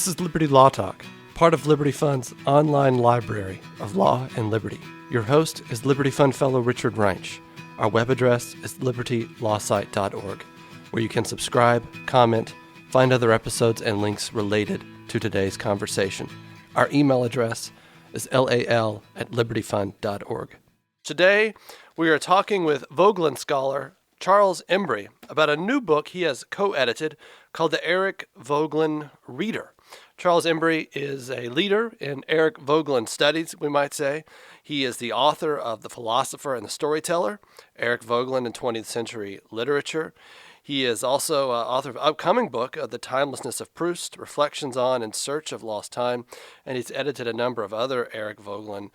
This is Liberty Law Talk, part of Liberty Fund's online library of law and liberty. Your host is Liberty Fund Fellow Richard Reinsch. Our web address is libertylawsite.org, where you can subscribe, comment, find other episodes and links related to today's conversation. Our email address is lal@libertyfund.org. Today, we are talking with Voegelin scholar Charles Embry about a new book he has co-edited called the Eric Voegelin Reader. Charles Embry is a leader in Eric Voegelin studies, we might say. He is the author of The Philosopher and the Storyteller, Eric Voegelin in 20th Century Literature. He is also author of an upcoming book, The Timelessness of Proust, Reflections on In Search of Lost Time, and he's edited a number of other Eric Voegelin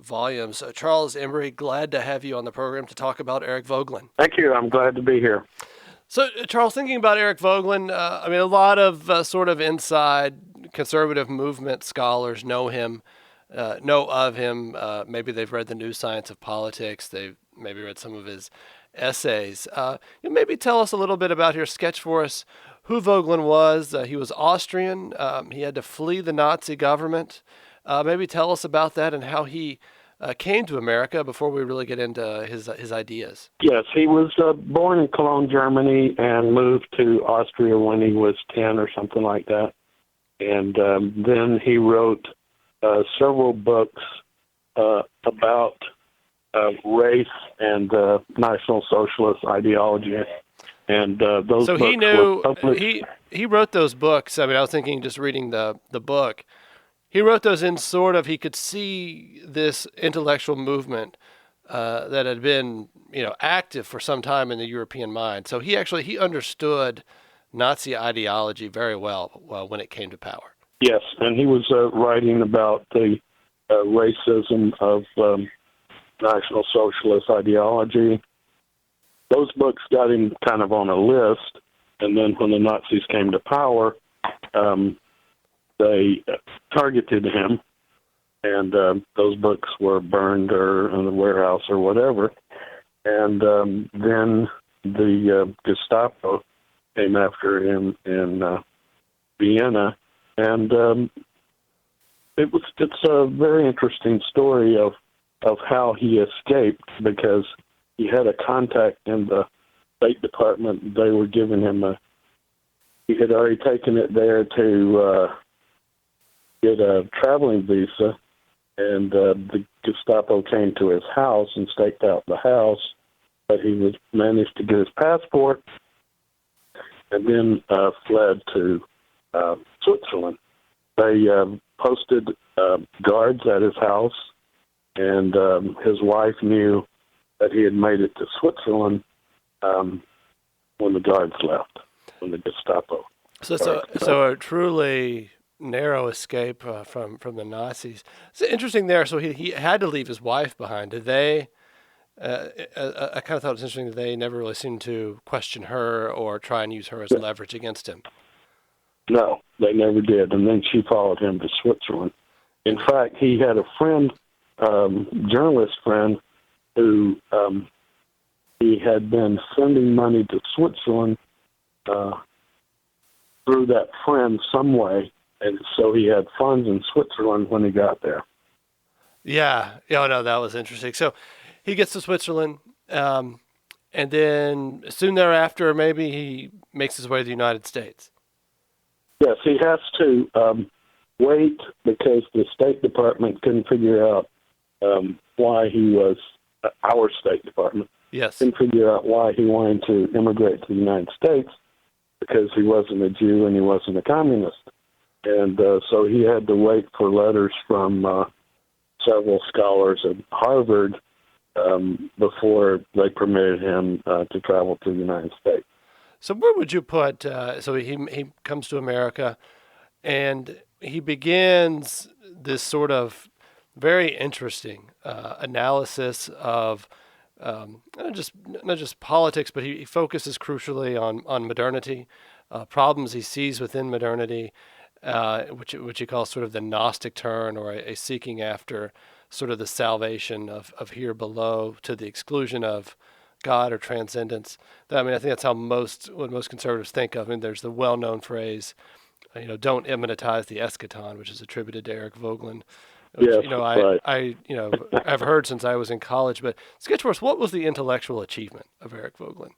volumes. Charles Embry, glad to have you on the program to talk about Eric Voegelin. Thank you. I'm glad to be here. So, Charles, thinking about Eric Voegelin, a lot of sort of inside conservative movement scholars know of him. Maybe they've read The New Science of Politics. They've maybe read some of his essays. Maybe tell us a little bit about your sketch for us who Voegelin was. He was Austrian. He had to flee the Nazi government. Maybe tell us about that and how he came to America before we really get into his ideas. Yes, he was born in Cologne, Germany, and moved to Austria when he was 10 or something like that. And then he wrote several books about race and National Socialist ideology. And those so books he knew were published. he wrote those books. I was thinking, just reading the book, he wrote those in sort of, he could see this intellectual movement that had been, active for some time in the European mind. So he understood Nazi ideology very well when it came to power. Yes, and he was writing about the racism of National Socialist ideology. Those books got him kind of on a list, and then when the Nazis came to power, they targeted him, and those books were burned or in the warehouse or whatever. And then the Gestapo came after him in Vienna, and it's a very interesting story of how he escaped, because he had a contact in the State Department. They were giving him he had already taken it there to get a traveling visa, and the Gestapo came to his house and staked out the house, but he managed to get his passport and then fled to Switzerland. They posted guards at his house, and his wife knew that he had made it to Switzerland when the guards left, when the Gestapo. So a truly narrow escape from the Nazis. It's interesting there. So he had to leave his wife behind. Did they? I kind of thought it was interesting that they never really seemed to question her or try and use her as leverage against him. No, they never did. And then she followed him to Switzerland. In fact, he had a friend, journalist friend, who he had been sending money to Switzerland through that friend some way. And so he had funds in Switzerland when he got there. Yeah. No, that was interesting. So he gets to Switzerland, and then soon thereafter, maybe he makes his way to the United States. Yes, he has to wait, because the State Department couldn't figure out why he was, our State Department, couldn't figure out why he wanted to immigrate to the United States, because he wasn't a Jew and he wasn't a communist. And so he had to wait for letters from several scholars at Harvard before they permitted him to travel to the United States. So where would you put, so he comes to America and he begins this sort of very interesting analysis of not just politics, but he focuses crucially on modernity, problems he sees within modernity, which he calls sort of the Gnostic turn, or a seeking after sort of the salvation of here below to the exclusion of God or transcendence. I think that's how most conservatives think of. There's the well-known phrase, don't immanentize the eschaton, which is attributed to Eric Voegelin. Which, Yes, right. I've heard since I was in college. But sketch for us, what was the intellectual achievement of Eric Voegelin?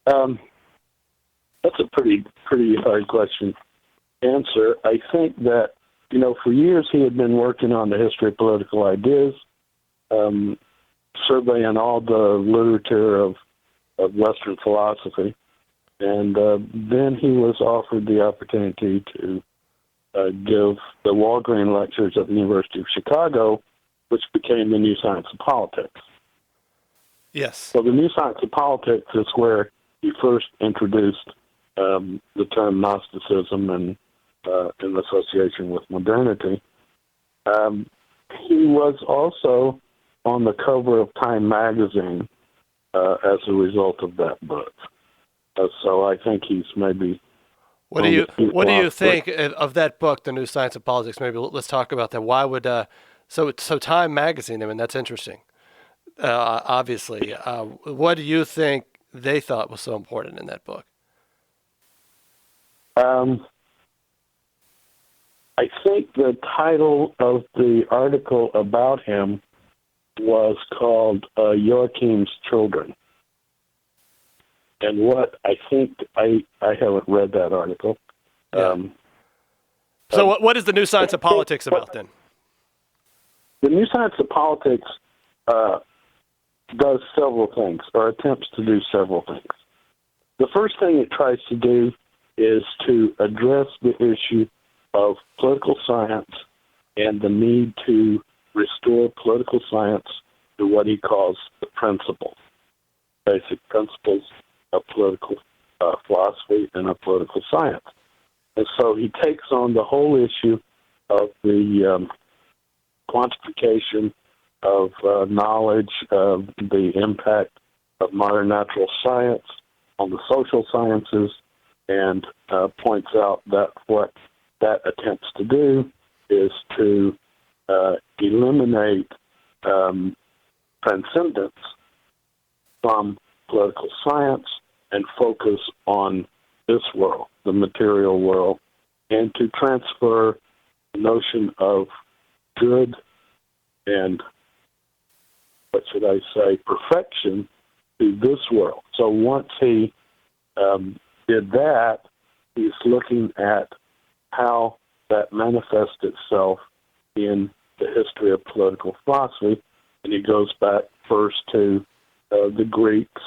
That's a pretty hard question to answer. I think that, for years he had been working on the history of political ideas, surveying all the literature of Western philosophy, and then he was offered the opportunity to give the Walgreen Lectures at the University of Chicago, which became the New Science of Politics. Yes. So the New Science of Politics is where he first introduced the term Gnosticism and in association with modernity. He was also on the cover of Time magazine as a result of that book. So I think he's maybe. What do you think of that book, The New Science of Politics? Maybe let's talk about that. Why would so Time magazine? I mean, that's interesting. Obviously, what do you think they thought was so important in that book? I think the title of the article about him was called Joachim's Children. And what I think, I haven't read that article. Yeah. So what is the New Science of Politics about then? The New Science of Politics does several things, or attempts to do several things. The first thing it tries to do is to address the issue of political science and the need to restore political science to what he calls the principles, basic principles of political philosophy and of political science. And so he takes on the whole issue of the quantification of knowledge, of the impact of modern natural science on the social sciences, and points out that what that attempts to do is to eliminate transcendence from political science and focus on this world, the material world, and to transfer the notion of good and, what should I say, perfection to this world. So once he did that, he's looking at how that manifests itself in the history of political philosophy, and he goes back first to the Greeks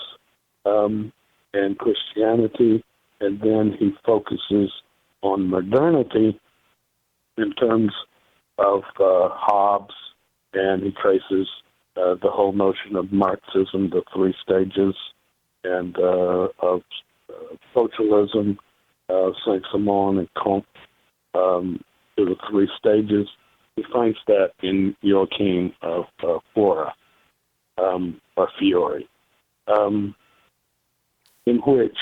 and Christianity, and then he focuses on modernity in terms of Hobbes, and he traces the whole notion of Marxism, the three stages, and of socialism, Saint-Simon and Comte, to the three stages. He finds that in Joachim of Fiore, in which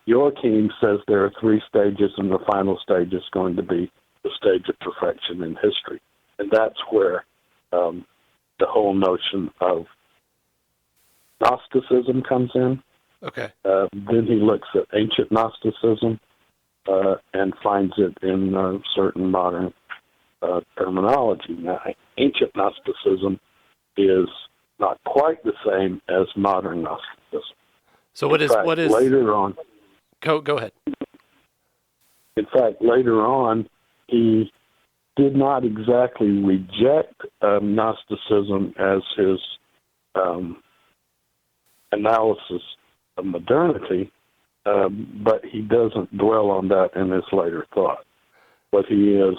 Joachim says there are three stages, and the final stage is going to be the stage of perfection in history. And that's where the whole notion of Gnosticism comes in. Okay. Then he looks at ancient Gnosticism and finds it in certain modern terminology. Now, ancient Gnosticism is not quite the same as modern Gnosticism. So what is later on? Go ahead. In fact, later on, he did not exactly reject Gnosticism as his analysis of modernity, but he doesn't dwell on that in his later thought. What he is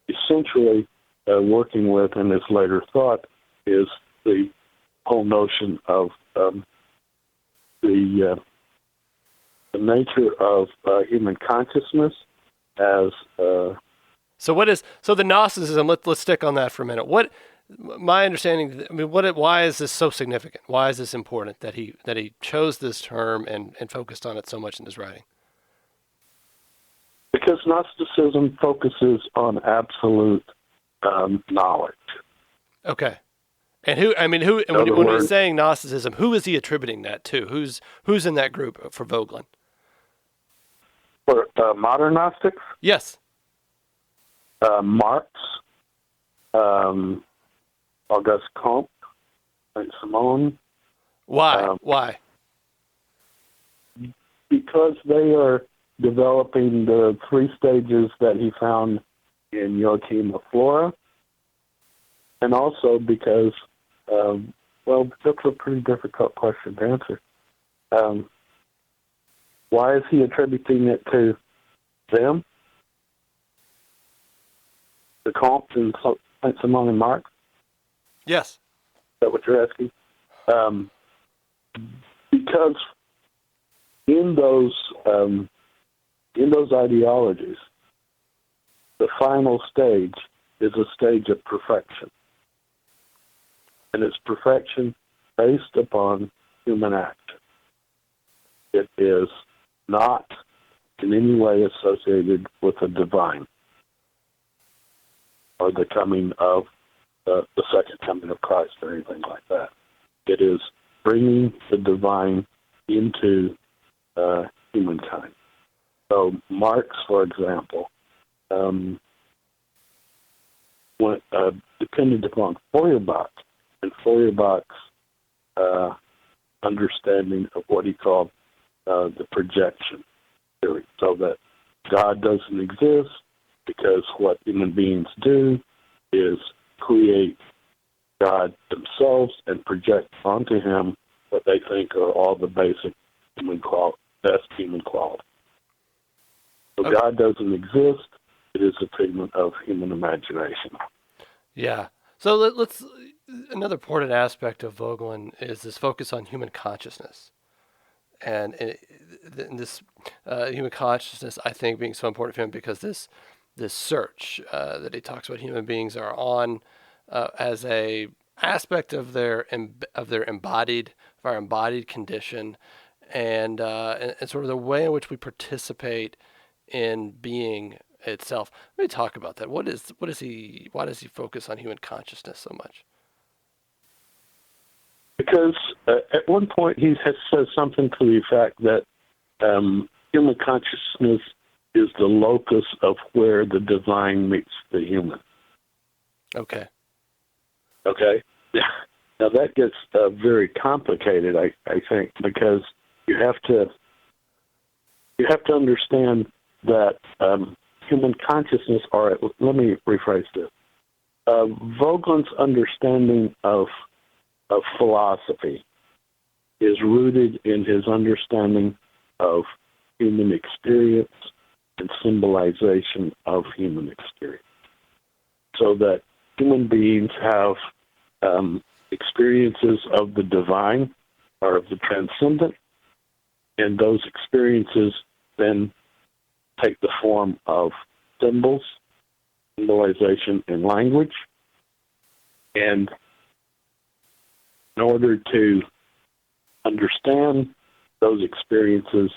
essentially working with in his later thought is the whole notion of the nature of human consciousness as So the Gnosticism? Let's stick on that for a minute. What my understanding? I mean, why is this so significant? Why is this important that he chose this term and focused on it so much in his writing? Because Gnosticism focuses on absolute knowledge. Okay. And when he's saying Gnosticism, who is he attributing that to? Who's in that group for Voegelin? For modern Gnostics, Yes. Marx, Auguste Comte, Saint Simon. Why? Why? Because they are developing the three stages that he found in Joachim of Flora, and also because, that's a pretty difficult question to answer. Why is he attributing it to them? The Comte and Saint Simon and Marx? Yes. Is that what you're asking? Because in those ideologies, the final stage is a stage of perfection, and it's perfection based upon human action. It is not in any way associated with the divine or the coming of the second coming of Christ or anything like that. It is bringing the divine into humankind. So Marx, for example, depended upon Feuerbach and Feuerbach's understanding of what he called the projection theory, so that God doesn't exist because what human beings do is create God themselves and project onto him what they think are all the basic best human qualities. So Okay. God doesn't exist. It is a figment of human imagination. Yeah. So let's another important aspect of Voegelin is this focus on human consciousness, and this human consciousness, I think, being so important for him because this search that he talks about human beings are on as a aspect of our embodied condition, and sort of the way in which we participate in being itself. Let me talk about that. Why does he focus on human consciousness so much? Because at one point he says something to the effect that human consciousness is the locus of where the divine meets the human. Okay. Okay? Now that gets very complicated, I think, because you have to understand that human consciousness, or let me rephrase this. Voegelin's understanding of philosophy is rooted in his understanding of human experience and symbolization of human experience. So that human beings have experiences of the divine or of the transcendent, and those experiences then take the form of symbols, symbolization, and language. And in order to understand those experiences,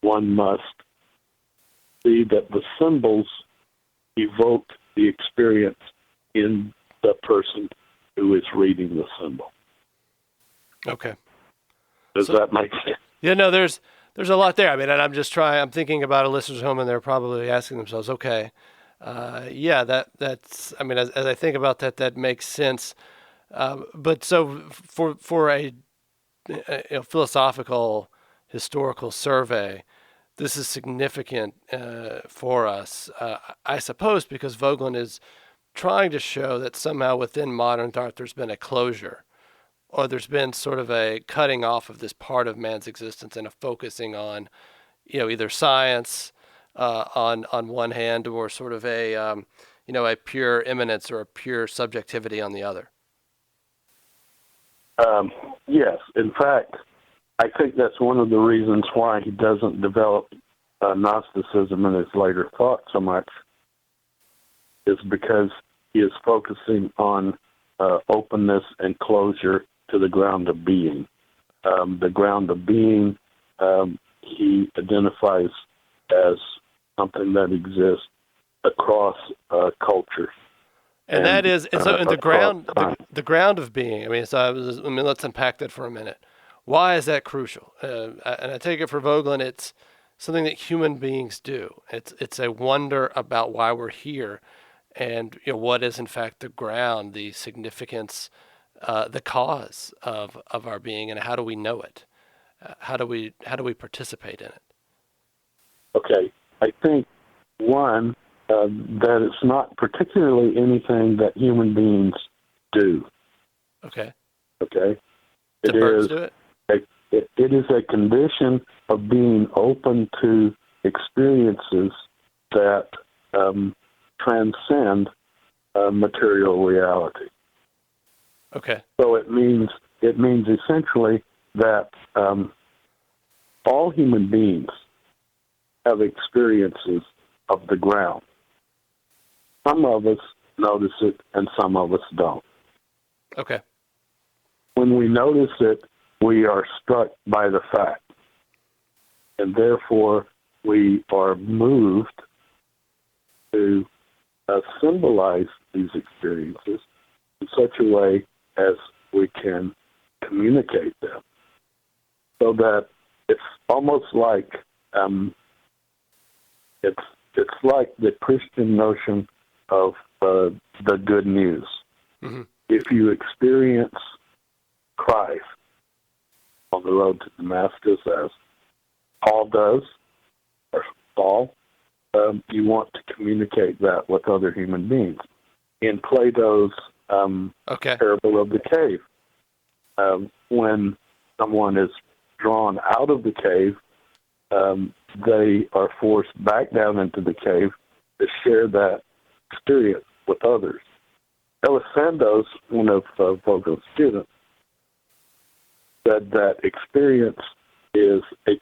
one must see that the symbols evoke the experience in the person who is reading the symbol. Okay. Does that make sense? Yeah, no, there's a lot there. I mean, and I'm thinking about a listener's home, and they're probably asking themselves, okay, that's, I mean, as I think about that, that makes sense. But so for a philosophical, historical survey, this is significant for us, I suppose, because Voegelin is trying to show that somehow within modern thought there's been a closure, or there's been sort of a cutting off of this part of man's existence and a focusing on, either science on one hand, or sort of a pure immanence or a pure subjectivity on the other. Yes. In fact, I think that's one of the reasons why he doesn't develop Gnosticism in his later thought so much, is because he is focusing on openness and closure to the ground of being. The ground of being he identifies as something that exists across culture. And that is, and so in the ground of being. I mean, let's unpack that for a minute. Why is that crucial? And I take it for Voegelin, it's something that human beings do. It's a wonder about why we're here, and what is in fact the ground, the significance, the cause of our being, and how do we know it? How do we participate in it? Okay, I think one that it's not particularly anything that human beings do. Okay. Okay, The birds do it. it is a condition of being open to experiences that transcend material reality. Okay. So it means essentially that all human beings have experiences of the ground. Some of us notice it, and some of us don't. Okay. When we notice it, we are struck by the fact, and therefore we are moved to symbolize these experiences in such a way as we can communicate them, so that it's almost like it's like the Christian notion of the good news. Mm-hmm. If you experience Christ on the road to Damascus, as Paul does, or Saul, you want to communicate that with other human beings. In Plato's parable of the cave, when someone is drawn out of the cave, they are forced back down into the cave to share that experience with others. Elisandos, one of Vogel's students, said that experience is a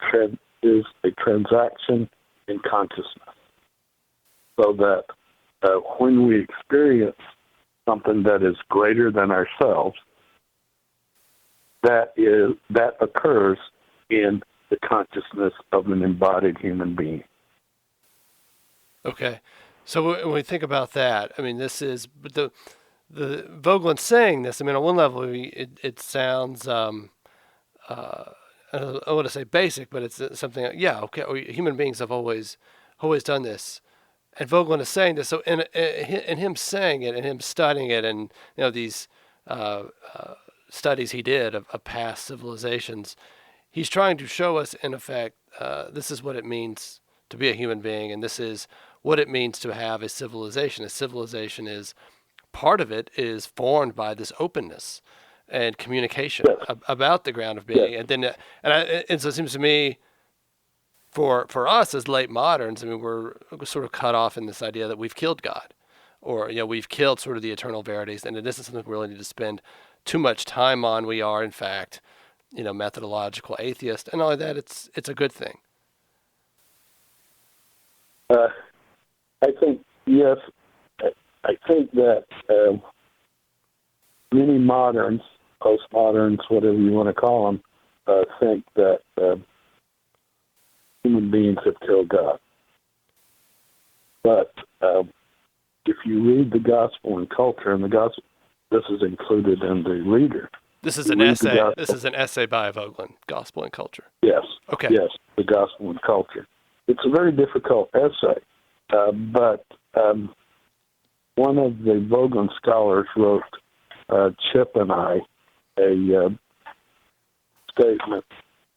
transaction in consciousness. So that when we experience something that is greater than ourselves, that occurs in the consciousness of an embodied human being. Okay. So when we think about that, I mean, this is the Vogelin saying this. I mean, on one level, it sounds I don't want to say basic, but it's something. Yeah, okay. Human beings have always done this, and Vogelin is saying this. So in him saying it and him studying it, and these studies he did of past civilizations, he's trying to show us, in effect, this is what it means to be a human being, and this is what it means to have a civilization. A civilization is part of it is formed by this openness and communication about the ground of being, and then and so it seems to me, for us as late moderns, I mean, we're sort of cut off in this idea that we've killed God, or we've killed sort of the eternal verities, and it isn't something we really need to spend too much time on. We are, in fact, methodological atheists, and all of that. It's a good thing. I think yes. I think that many moderns, postmoderns, whatever you want to call them, think that human beings have killed God. But if you read the Gospel and Culture, and the Gospel, this is included in the reader. This is an essay. This is an essay by Voegelin, Gospel and Culture. Yes. Okay. Yes, the Gospel and Culture. It's a very difficult essay, but one of the Voegelin scholars wrote Chip and I a statement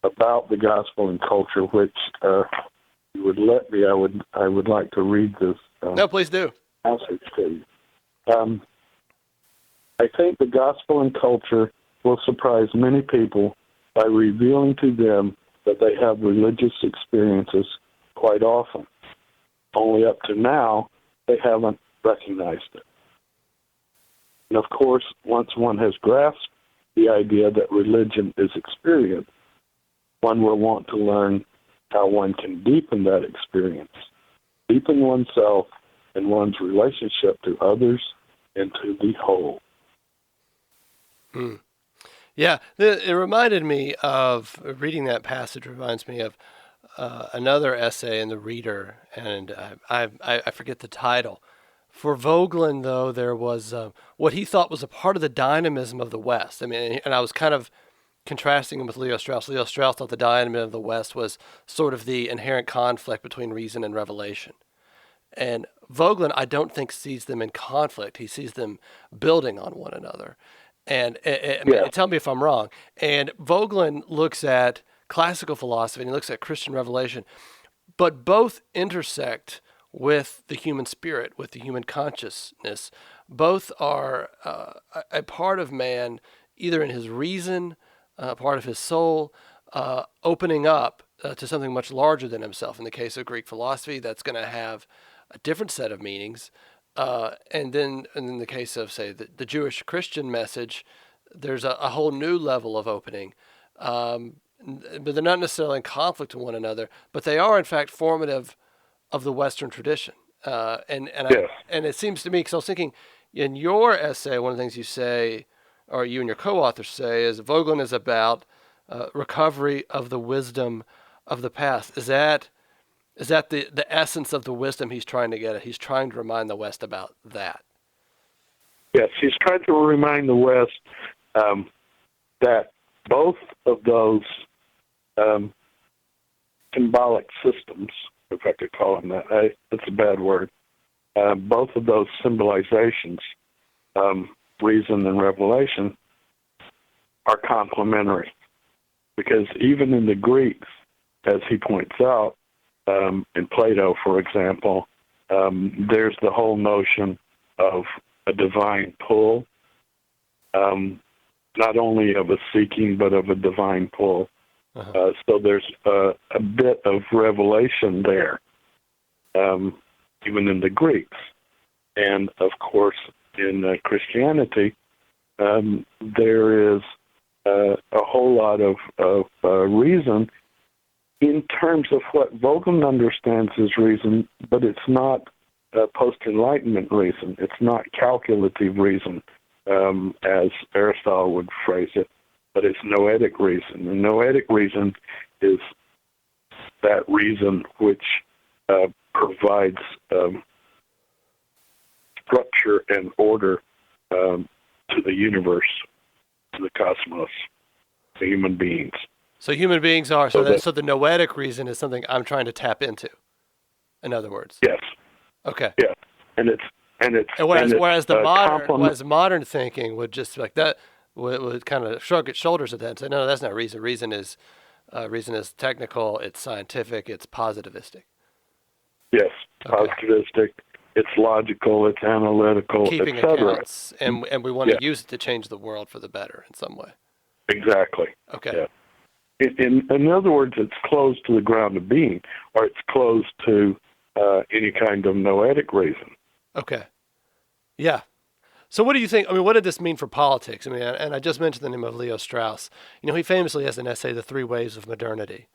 about the Gospel and Culture, which you would let me. I would like to read this. No, please do. Passage to you. I think the Gospel and Culture will surprise many people by revealing to them that they have religious experiences quite often. Only up to now, they haven't recognized it. And of course, once one has grasped the idea that religion is experience, one will want to learn how one can deepen that experience, deepen oneself and one's relationship to others and to the whole. Yeah, it reminded me of reading that passage. Reminds me of another essay in the Reader, and I forget the title. For Voegelin, though, there was what he thought was a part of the dynamism of the West. I mean, and I was kind of contrasting him with Leo Strauss. Leo Strauss thought the diamond of the West was sort of the inherent conflict between reason and revelation. And Voegelin, I don't think, sees them in conflict. He sees them building on one another. And Yeah. tell me if I'm wrong. And Voegelin looks at classical philosophy and he looks at Christian revelation, but both intersect with the human spirit, with the human consciousness. Both are a part of man, either in his reason, part of his soul, opening up to something much larger than himself. In the case of Greek philosophy, that's going to have a different set of meanings. And then in the case of, say, the Jewish Christian message, there's a whole new level of opening. But they're not necessarily in conflict with one another, but they are, in fact, formative of the Western tradition. Yes. And it seems to me, because I was thinking, in your essay, one of the things you say, or you and your co-authors say, is Voegelin is about recovery of the wisdom of the past. Is that the essence of the wisdom he's trying to get at? He's trying to remind the West about that. Yes, he's trying to remind the West that both of those symbolic systems, if I could call them that, that's a bad word, both of those symbolizations, reason and revelation, are complementary. Because even in the Greeks, as he points out, in Plato, for example, there's the whole notion of a divine pull, not only of a seeking, but of a divine pull. Uh-huh. So there's a bit of revelation there, even in the Greeks. And, of course, in Christianity, there is a whole lot of reason in terms of what Voegelin understands as reason, but it's not post-Enlightenment reason. It's not calculative reason, as Aristotle would phrase it, but it's noetic reason. And noetic reason is that reason which provides structure and order to the universe, to the cosmos, to human beings. So human beings are, so the noetic reason is something I'm trying to tap into, in other words. Yes. Okay. Yeah. And whereas modern thinking would just like that would kind of shrug its shoulders at that and say, no, that's not reason. Reason is technical, it's scientific, it's positivistic. Yes, Okay. positivistic. It's logical, it's analytical, Keeping etc. accounts, and we want to use it to change the world for the better in some way. Exactly. Okay. Yeah. In other words, it's closed to the ground of being, or it's closed to any kind of noetic reason. Okay. Yeah. So what do you think? I mean, what did this mean for politics? I mean, and I just mentioned the name of Leo Strauss. You know, he famously has an essay, The Three Waves of Modernity,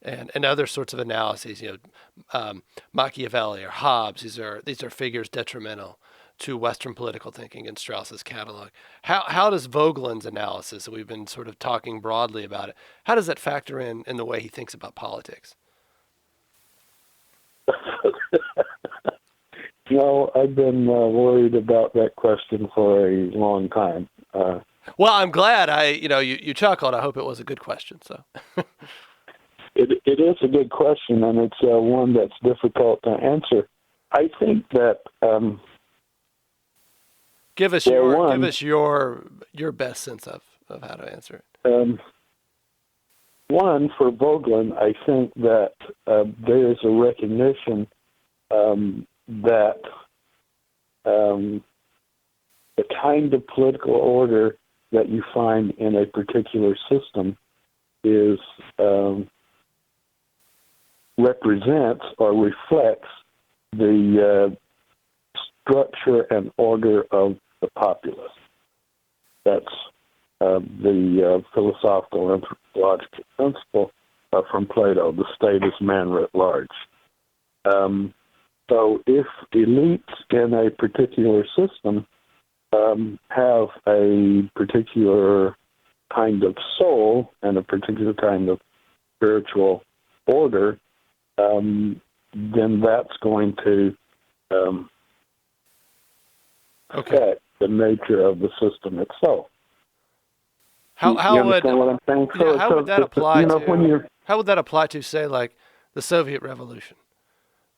and other sorts of analyses. You know, Machiavelli or Hobbes. These are figures detrimental to Western political thinking in Strauss's catalog. How does Voegelin's analysis, we've been sort of talking broadly about it, how does that factor in the way he thinks about politics? No, I've been worried about that question for a long time. Well, I'm glad you chuckled. I hope it was a good question. So It is a good question, and it's one that's difficult to answer. I think that give us your best sense of how to answer it. One, for Voegelin, I think that there is a recognition that the kind of political order that you find in a particular system is represents or reflects the structure and order of the populace. That's the philosophical and logical principle from Plato, the state is man writ large. So if elites in a particular system have a particular kind of soul and a particular kind of spiritual order, then that's going to affect the nature of the system itself. How You how would understand what I'm saying? yeah, how would that apply When to you're how would that apply to say like the Soviet Revolution?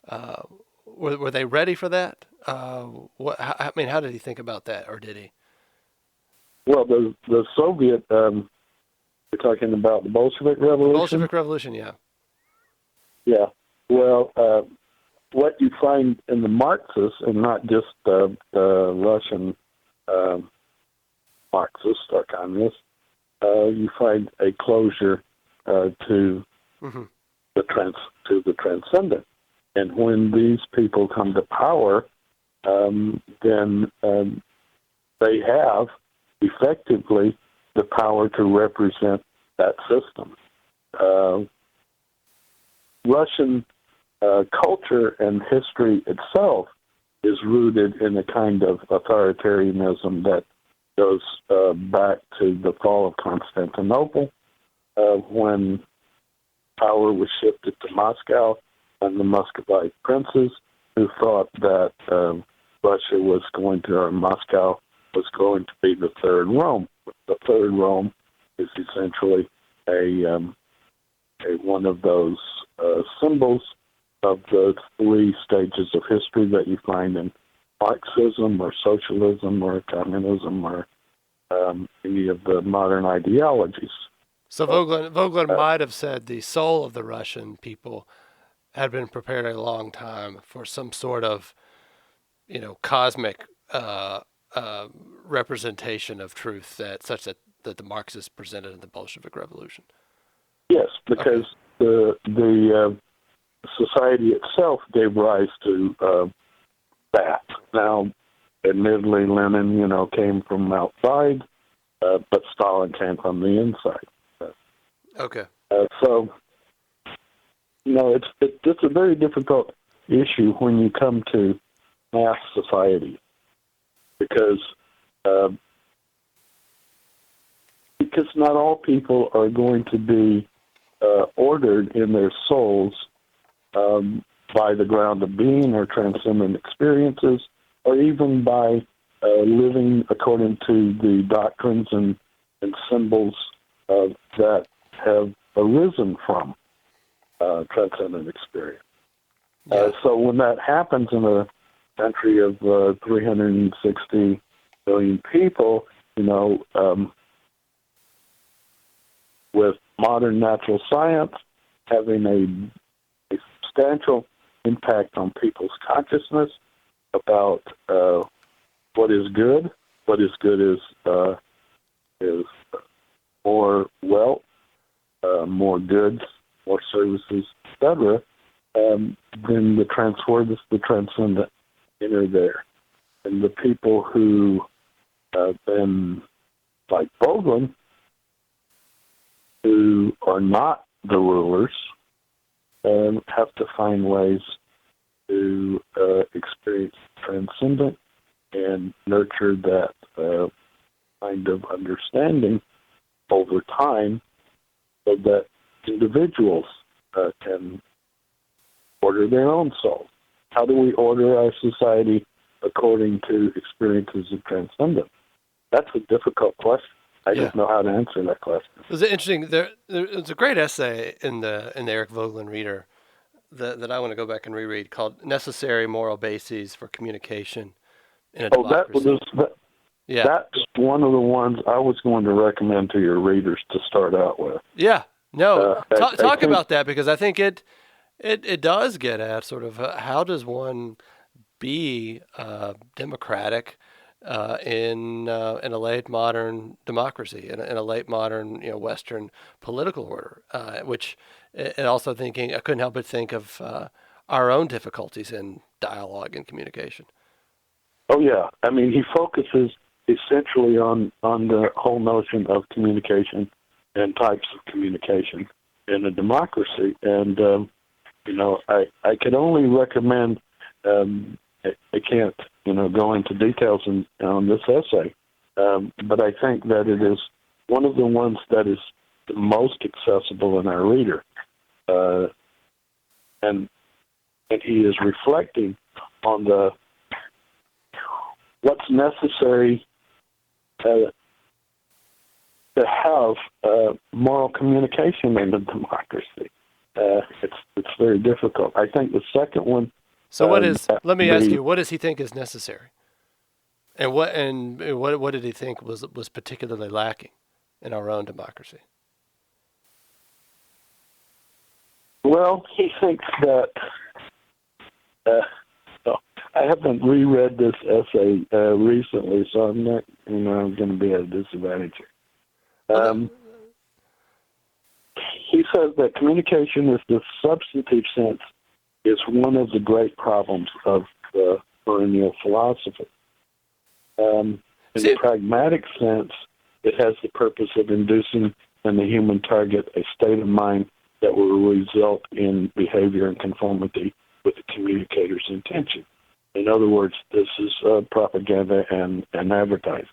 Uh, were they ready for that? I mean, how did he think about that, or did he? well, the Soviet, you're talking about the Bolshevik The Revolution. Bolshevik Revolution, yeah. Yeah. Well, what you find in the Marxists, and not just the Russian Marxists or communists, you find a closure to Hmm. the transcendent. And when these people come to power, then they have effectively the power to represent that system. Russian culture and history itself is rooted in a kind of authoritarianism that goes back to the fall of Constantinople, when power was shifted to Moscow and the Muscovite princes who thought that Russia was going to, or Moscow was going to be the third Rome. The third Rome is essentially a one of those symbols of the three stages of history that you find in Marxism or socialism or communism or any of the modern ideologies. So Voegelin might have said the soul of the Russian people had been prepared a long time for some sort of, cosmic representation of truth that the Marxists presented in the Bolshevik Revolution. Yes, because the society itself gave rise to that. Now, admittedly, Lenin, came from outside, but Stalin came from the inside. Okay. So, it's a very difficult issue when you come to mass society, because not all people are going to be ordered in their souls by the ground of being or transcendent experiences, or even by living according to the doctrines and symbols that have arisen from transcendent experience. Yeah. So when that happens in a country of 360 million people, with modern natural science having a substantial impact on people's consciousness about what is good. What is good is more wealth, more goods, more services, etc. Then the transcendent enter there, and the people who then, like Voegelin, who are not the rulers, have to find ways to experience transcendent and nurture that kind of understanding over time, so that individuals can order their own soul. How do we order our society according to experiences of transcendence? That's a difficult question. I don't know how to answer that question. It was interesting. There's a great essay in the Eric Voegelin Reader that I want to go back and reread, called "Necessary Moral Bases for Communication in a Democracy." That's one of the ones I was going to recommend to your readers to start out with. Yeah. No. I Talk think about that, because I think it does get at sort of how does one be democratic in a late modern democracy, in a late modern Western political order, and also thinking, I couldn't help but think of our own difficulties in dialogue and communication. Oh yeah, I mean, he focuses essentially on the whole notion of communication and types of communication in a democracy, and I could only recommend. I can't, go into details on this essay, but I think that it is one of the ones that is the most accessible in our reader, and he is reflecting on what's necessary to have moral communication in a democracy. It's very difficult. I think the second one. So let me ask you, what does he think is necessary? And what did he think was particularly lacking in our own democracy? Well, he thinks that. I haven't reread this essay recently, so I'm not. I'm going to be at a disadvantage here. He says that communication, in the substantive sense, is one of the great problems of the perennial philosophy. In the pragmatic sense, it has the purpose of inducing in the human target a state of mind that will result in behavior in conformity with the communicator's intention. In other words, this is propaganda and advertising.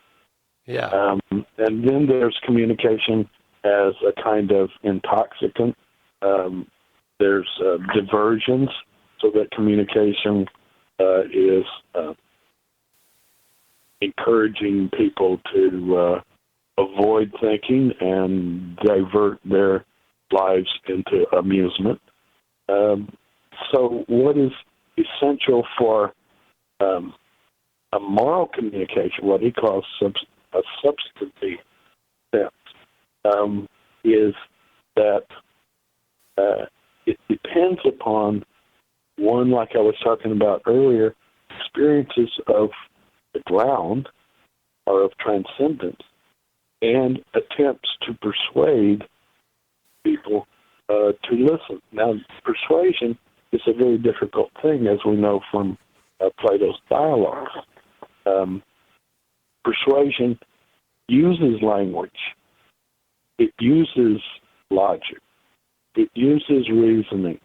Yeah. And then there's communication as a kind of intoxicant. There's diversions, so that communication is encouraging people to avoid thinking and divert their lives into amusement. So what is essential for a moral communication, what he calls a substantive sense, is that it depends upon one, like I was talking about earlier, experiences of the ground or of transcendence, and attempts to persuade people to listen. Now, persuasion is a very difficult thing, as we know from Plato's dialogues. Persuasion uses language. It uses logic. It uses reasoning.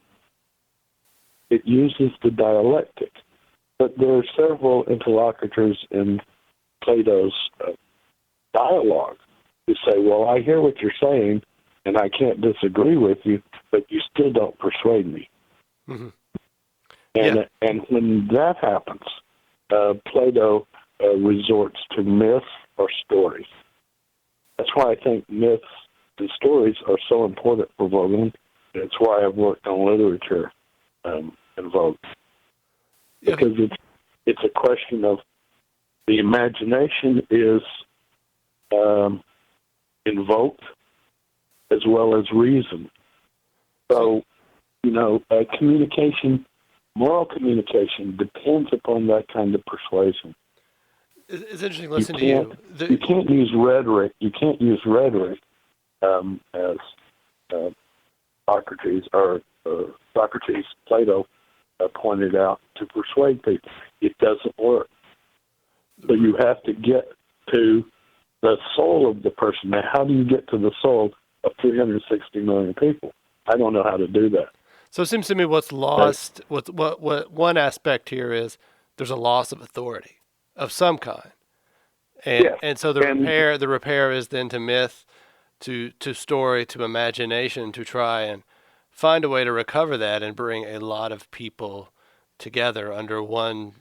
It uses the dialectic. But there are several interlocutors in Plato's dialogue who say, well, I hear what you're saying, and I can't disagree with you, but you still don't persuade me. Mm-hmm. And when that happens, Plato resorts to myth or stories. That's why I think myths and stories are so important for Voegelin. That's why I've worked on literature in Voegelin. Because it's a question of the imagination is invoked as well as reason. So, communication, moral communication, depends upon that kind of persuasion. It's interesting listening to you. You can't use rhetoric. You can't use rhetoric as Plato pointed out, to persuade people. It doesn't work. So you have to get to the soul of the person. Now, how do you get to the soul of 360 million people? I don't know how to do that. So it seems to me what's lost, what one aspect here is there's a loss of authority of some kind. And so the repair is then to myth, to story, to imagination, to try and find a way to recover that and bring a lot of people together under one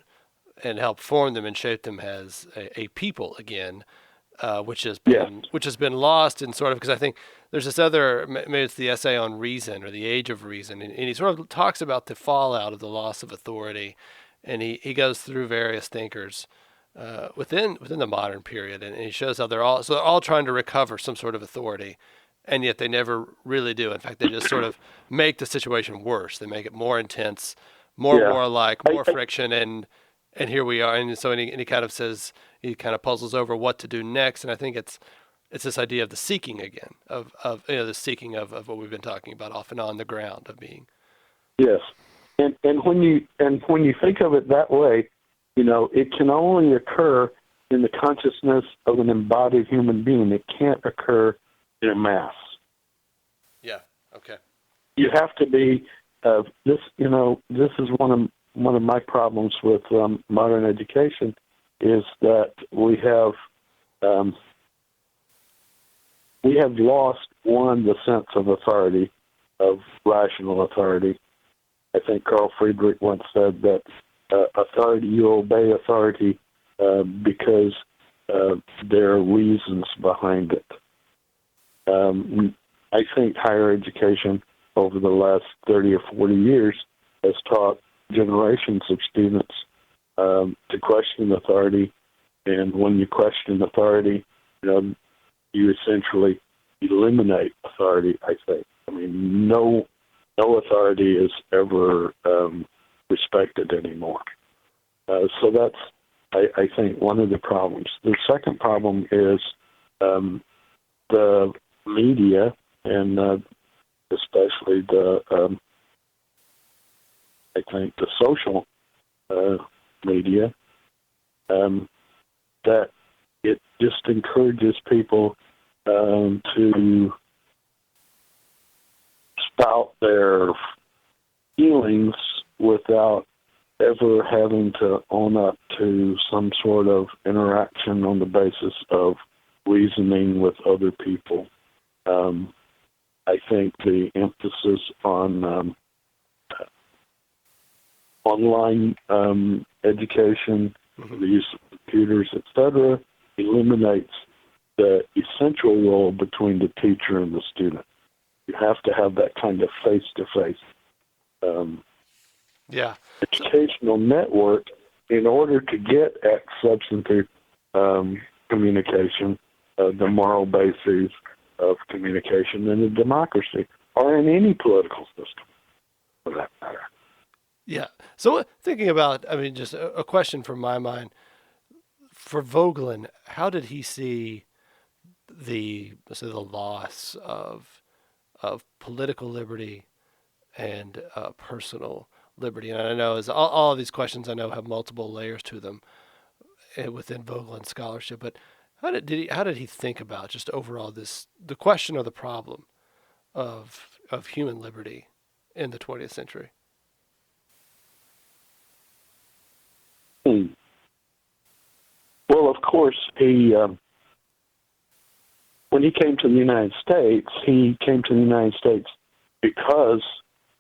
and help form them and shape them as a people again, which has been lost in sort of, because I think there's this other, maybe it's the essay on reason or the age of reason, and he sort of talks about the fallout of the loss of authority, and he goes through various thinkers within the modern period, and he shows how they're all trying to recover some sort of authority, and yet they never really do. In fact, they just sort of make the situation worse. They make it more intense, more warlike, more friction, and here we are. And so he kind of says, he kind of puzzles over what to do next, and I think it's this idea of the seeking again, of the seeking of what we've been talking about off and on the ground of being. Yes, and when you think of it that way, it can only occur in the consciousness of an embodied human being. It can't occur in a mass. Yeah. Okay. You have to be this. This is one of my problems with modern education, is that we have lost the sense of authority, of rational authority. I think Carl Friedrich once said that authority, you obey authority because there are reasons behind it. I think higher education over the last 30 or 40 years has taught generations of students to question authority. And when you question authority, you essentially eliminate authority, I think. I mean, no authority is ever respected anymore. So that's, I think, one of the problems. The second problem is the media, and especially I think the social media, that it just encourages people to spout their feelings without ever having to own up to some sort of interaction on the basis of reasoning with other people. I think the emphasis on online education, the use of computers, etc., eliminates the essential role between the teacher and the student. You have to have that kind of face-to-face educational network in order to get at substantive communication, the moral bases of communication in a democracy or in any political system, for that matter. Yeah. So thinking about, just a question from my mind. For Voegelin, how did he see the loss of political liberty and personal liberty? And I know as all of these questions I know have multiple layers to them within Voegelin's scholarship, but how did he think about just overall the question or the problem of human liberty in the 20th century? Well, of course, when he came to the United States, because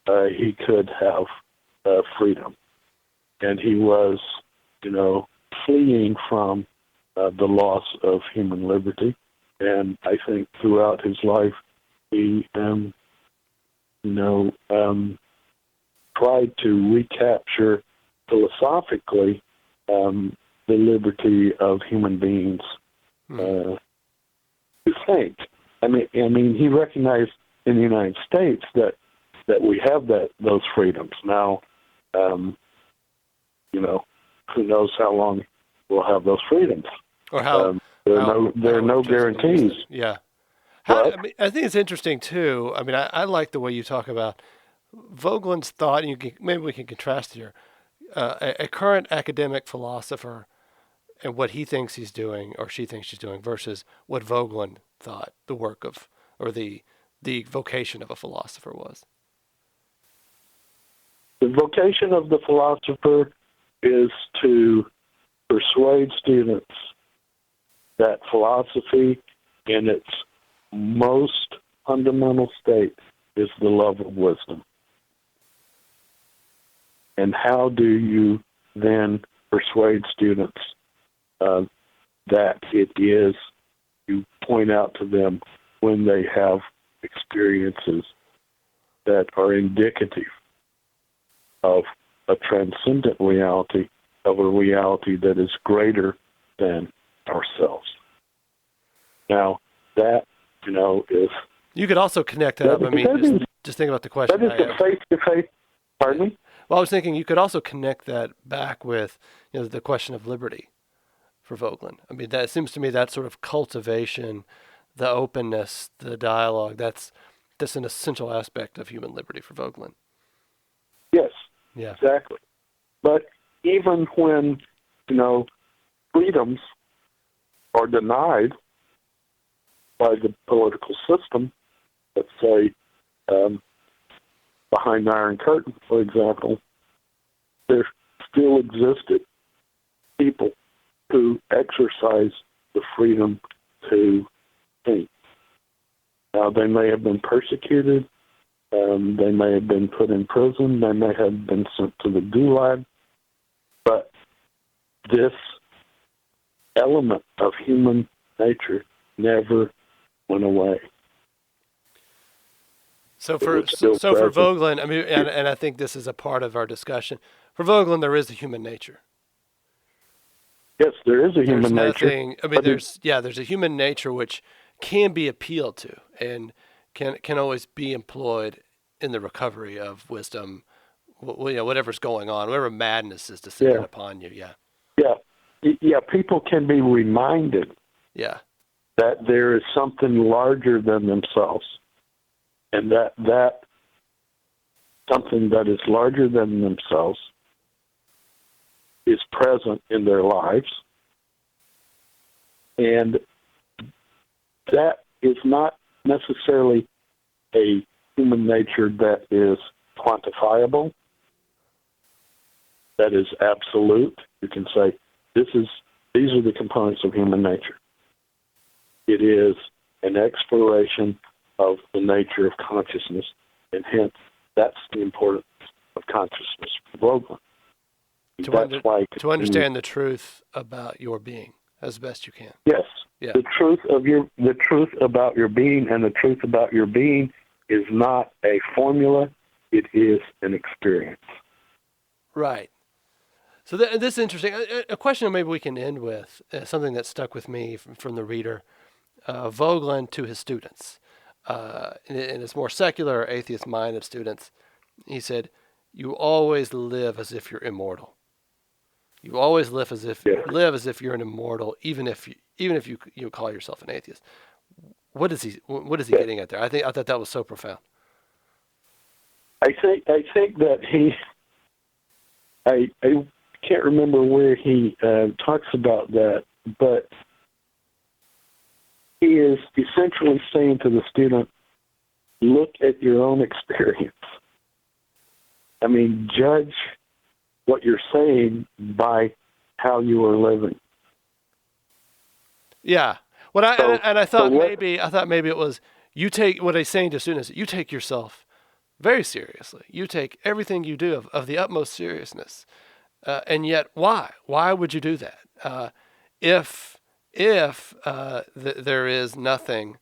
he could have freedom, and he was, fleeing from the loss of human liberty. And I think throughout his life, he, tried to recapture philosophically the liberty of human beings to think. I mean, he recognized in the United States that we have those freedoms now. Who knows how long we'll have those freedoms? Or how there are no guarantees. Yeah. I think it's interesting too. I like the way you talk about Voegelin's thought, and maybe we can contrast here. A current academic philosopher and what he thinks he's doing or she thinks she's doing versus what Voegelin thought the work of or the vocation of a philosopher was. The vocation of the philosopher is to persuade students that philosophy in its most fundamental state is the love of wisdom. And how do you then persuade students that it is, you point out to them when they have experiences that are indicative of a transcendent reality, of a reality that is greater than ourselves. Now, that, is... You could also connect that up. Just think about the question. That is the face-to-face... Pardon me? Well, I was thinking you could also connect that back with, the question of liberty for Voegelin. That seems to me that sort of cultivation, the openness, the dialogue, that's an essential aspect of human liberty for Voegelin. Yes, yeah, exactly. But even when, freedoms are denied by the political system, let's say behind the Iron Curtain, for example, there still existed people who exercise the freedom to think. Now, they may have been persecuted, they may have been put in prison, they may have been sent to the Gulag, but this element of human nature never went away. So it was still for present. Voegelin, I mean, and I think this is a part of our discussion. For Voegelin, there is a human nature. Yes, there is a There's human nature. nothing. I mean, there's a human nature which can be appealed to and can always be employed in the recovery of wisdom. Whatever's going on, whatever madness is descending Yeah. upon you. Yeah. Yeah, people can be reminded Yeah. that there is something larger than themselves, and that something that is larger than themselves is present in their lives, and that is not necessarily a human nature that is quantifiable, that is absolute. You can say these are the components of human nature. It is an exploration of the nature of consciousness, and hence that's the importance of consciousness for Voegelin. To understand the truth about your being as best you can. Yes. Yeah. The truth about your being, and the truth about your being is not a formula, it is an experience. Right. So this is interesting. A question maybe we can end with, something that stuck with me from the reader, Voegelin to his students, in his more secular or atheist minded students. He said, "You always live as if you're immortal. You always live as if you're an immortal, even if you call yourself an atheist." What is he getting at there? I thought that was so profound. I think that I can't remember where he talks about that, but he is essentially saying to the student, look at your own experience. I mean, judge what you're saying by how you are living. Yeah. I thought maybe it was, you take what he's saying to students. You take yourself very seriously. You take everything you do of the utmost seriousness. And yet, why? Why would you do that? If there is nothing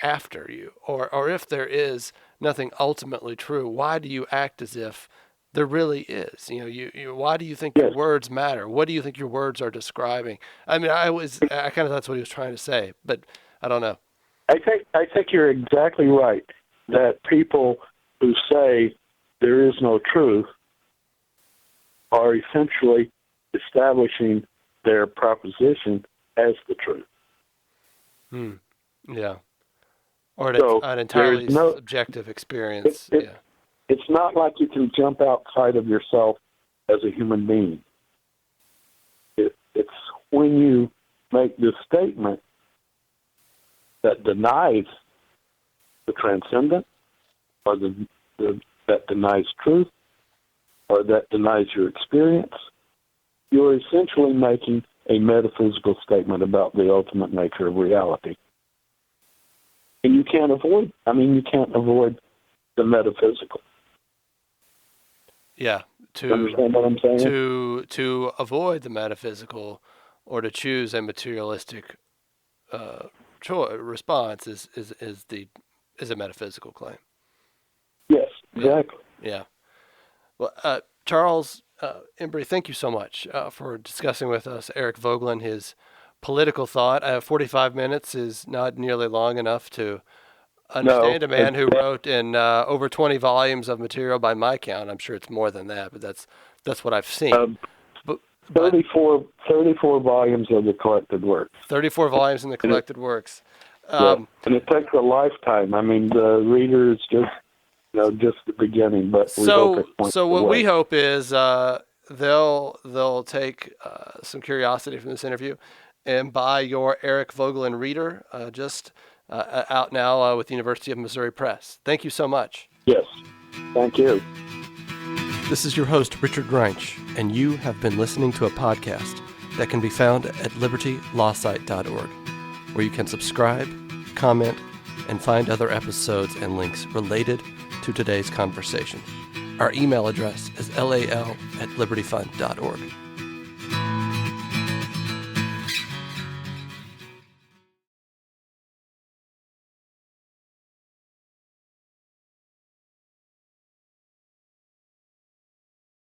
after you, or if there is nothing ultimately true, why do you act as if there really is? Why do you think your words matter? What do you think your words are describing? I mean, I kind of that's what he was trying to say, but I don't know. I think you're exactly right that people who say there is no truth are essentially establishing their proposition as the truth. Yeah. Or an entirely subjective experience. It's not like you can jump outside of yourself as a human being. It's when you make this statement that denies the transcendent, or that denies truth, or that denies your experience, you're essentially making a metaphysical statement about the ultimate nature of reality. And you can't avoid the metaphysical. Yeah. You understand what I'm saying? To avoid the metaphysical, or to choose a materialistic response is a metaphysical claim. Yes, exactly. Yeah. Well, Charles Embry, thank you so much for discussing with us Eric Voegelin, his political thought. 45 minutes is not nearly long enough to understand a man who wrote in over 20 volumes of material by my count. I'm sure it's more than that, but that's what I've seen. 34 volumes of the collected works. 34 volumes in the collected works. And it takes a lifetime. I mean, the reader is just the beginning. But we hope is they'll take some curiosity from this interview and buy your Eric Voegelin Reader, out now with the University of Missouri Press. Thank you so much. Yes, thank you. This is your host, Richard Greinch, and you have been listening to a podcast that can be found at libertylawsite.org, where you can subscribe, comment, and find other episodes and links related to today's conversation. Our email address is lal@libertyfund.org.